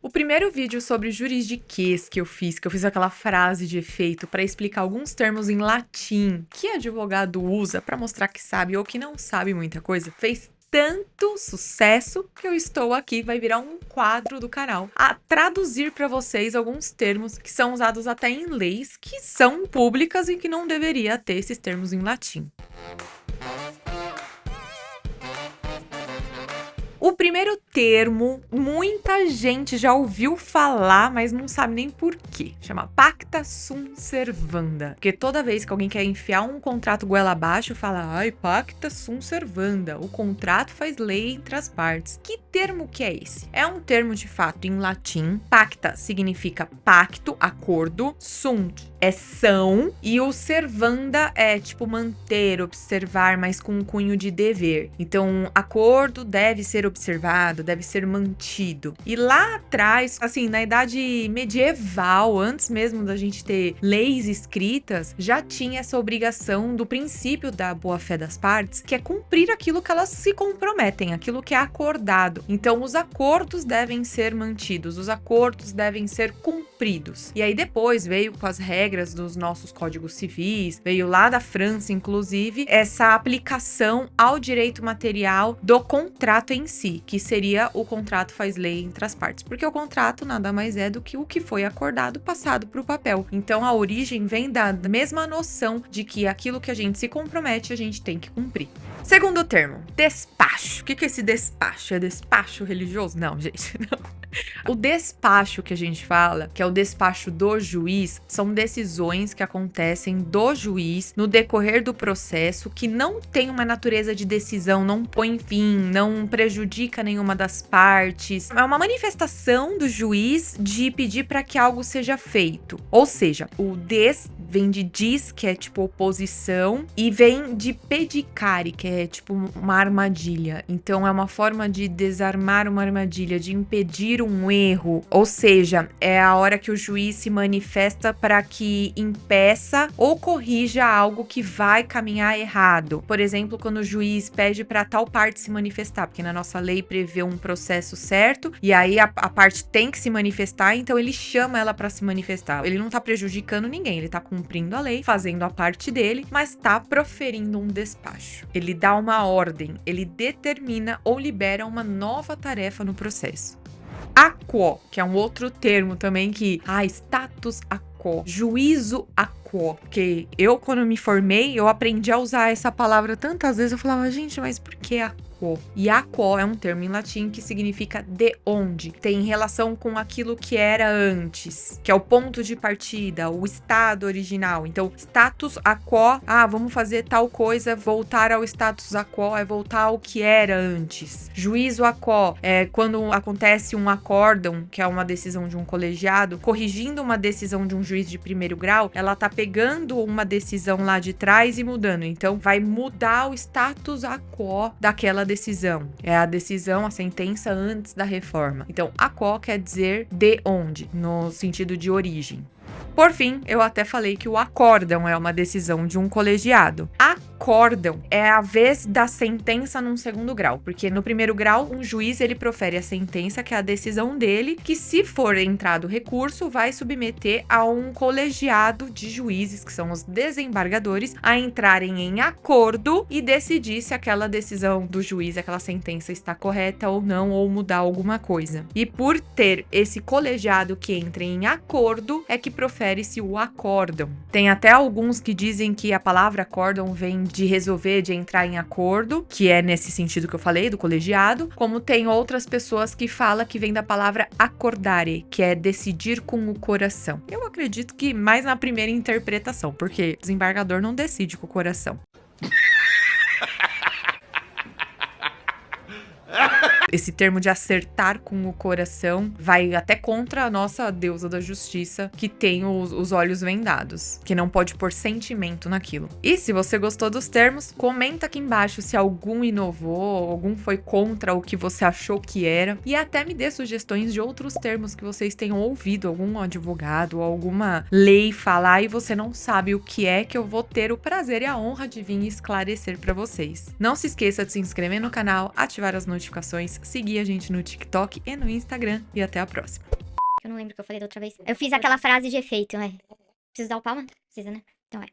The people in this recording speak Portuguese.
O primeiro vídeo sobre juridiquês que eu fiz aquela frase de efeito para explicar alguns termos em latim que advogado usa para mostrar que sabe ou que não sabe muita coisa, fez tanto sucesso que eu estou aqui, vai virar um quadro do canal, a traduzir para vocês alguns termos que são usados até em leis que são públicas e que não deveria ter esses termos em latim. O primeiro termo, muita gente já ouviu falar, mas não sabe nem por quê. Chama pacta sunt servanda. Porque toda vez que alguém quer enfiar um contrato goela abaixo, fala, ai, pacta sunt servanda. O contrato faz lei entre as partes. Que termo que é esse? É um termo, de fato, em latim. Pacta significa pacto, acordo. Sunt é são. E o servanda é, tipo, manter, observar, mas com um cunho de dever. Então, acordo deve ser observado, deve ser mantido. E lá atrás, assim, na idade medieval, antes mesmo da gente ter leis escritas, já tinha essa obrigação do princípio da boa-fé das partes, que é cumprir aquilo que elas se comprometem, aquilo que é acordado. Então, os acordos devem ser mantidos, os acordos devem ser cumpridos. E aí depois veio com as regras dos nossos códigos civis, veio lá da França, inclusive, essa aplicação ao direito material do contrato em si, que seria o contrato faz lei entre as partes, porque o contrato nada mais é do que o que foi acordado passado para o papel. Então a origem vem da mesma noção de que aquilo que a gente se compromete a gente tem que cumprir. Segundo termo, despacho. O que é esse despacho? É despacho religioso? Não, gente, não. O despacho que a gente fala, que é o despacho do juiz, são decisões que acontecem do juiz no decorrer do processo, que não tem uma natureza de decisão, não põe fim, não prejudica nenhuma das partes. É uma manifestação do juiz de pedir para que algo seja feito. Ou seja, o vem de dis, que é tipo oposição, e vem de pedicare, que é tipo uma armadilha. Então é uma forma de desarmar uma armadilha, de impedir um erro. Ou seja, é a hora que o juiz se manifesta para que impeça ou corrija algo que vai caminhar errado. Por exemplo, quando o juiz pede para tal parte se manifestar, porque na nossa lei prevê um processo certo, e aí a parte tem que se manifestar, então ele chama ela para se manifestar. Ele não tá prejudicando ninguém, ele tá cumprindo a lei, fazendo a parte dele, mas tá proferindo um despacho. Ele dá uma ordem, ele determina ou libera uma nova tarefa no processo. A quo, que é um outro termo também que... status a quo, juízo a quo. Porque eu, quando me formei, eu aprendi a usar essa palavra tantas vezes, eu falava, gente, mas por que a quo? E a quo é um termo em latim que significa de onde. Tem relação com aquilo que era antes, que é o ponto de partida, o estado original. Então, status a quo, vamos fazer tal coisa, voltar ao status a quo é voltar ao que era antes. Juízo a quo é quando acontece um acórdão, que é uma decisão de um colegiado, corrigindo uma decisão de um juiz de primeiro grau, ela tá pegando uma decisão lá de trás e mudando. Então, vai mudar o status a quo daquela decisão. É a decisão, a sentença antes da reforma. Então, a quo quer dizer de onde, no sentido de origem. Por fim, eu até falei que o acórdão é uma decisão de um colegiado. Acórdão é a vez da sentença num segundo grau, porque no primeiro grau, um juiz ele profere a sentença, que é a decisão dele, que se for entrado recurso, vai submeter a um colegiado de juízes, que são os desembargadores, a entrarem em acordo e decidir se aquela decisão do juiz, aquela sentença está correta ou não, ou mudar alguma coisa. E por ter esse colegiado que entra em acordo, é que profere-se o acórdão. Tem até alguns que dizem que a palavra acórdão vem de resolver, de entrar em acordo, que é nesse sentido que eu falei, do colegiado, como tem outras pessoas que falam que vem da palavra acordare, que é decidir com o coração. Eu acredito que mais na primeira interpretação, porque o desembargador não decide com o coração. Esse termo de acertar com o coração vai até contra a nossa deusa da justiça, que tem os olhos vendados, que não pode pôr sentimento naquilo. E se você gostou dos termos, comenta aqui embaixo se algum inovou, algum foi contra o que você achou que era, e até me dê sugestões de outros termos que vocês tenham ouvido, algum advogado ou alguma lei falar e você não sabe o que é, que eu vou ter o prazer e a honra de vir esclarecer para vocês. Não se esqueça de se inscrever no canal, ativar as notificações, seguir a gente no TikTok e no Instagram, e até a próxima. Eu não lembro o que eu falei da outra vez. Eu fiz aquela frase de efeito, né? Preciso dar o palma? Precisa, né? Então vai.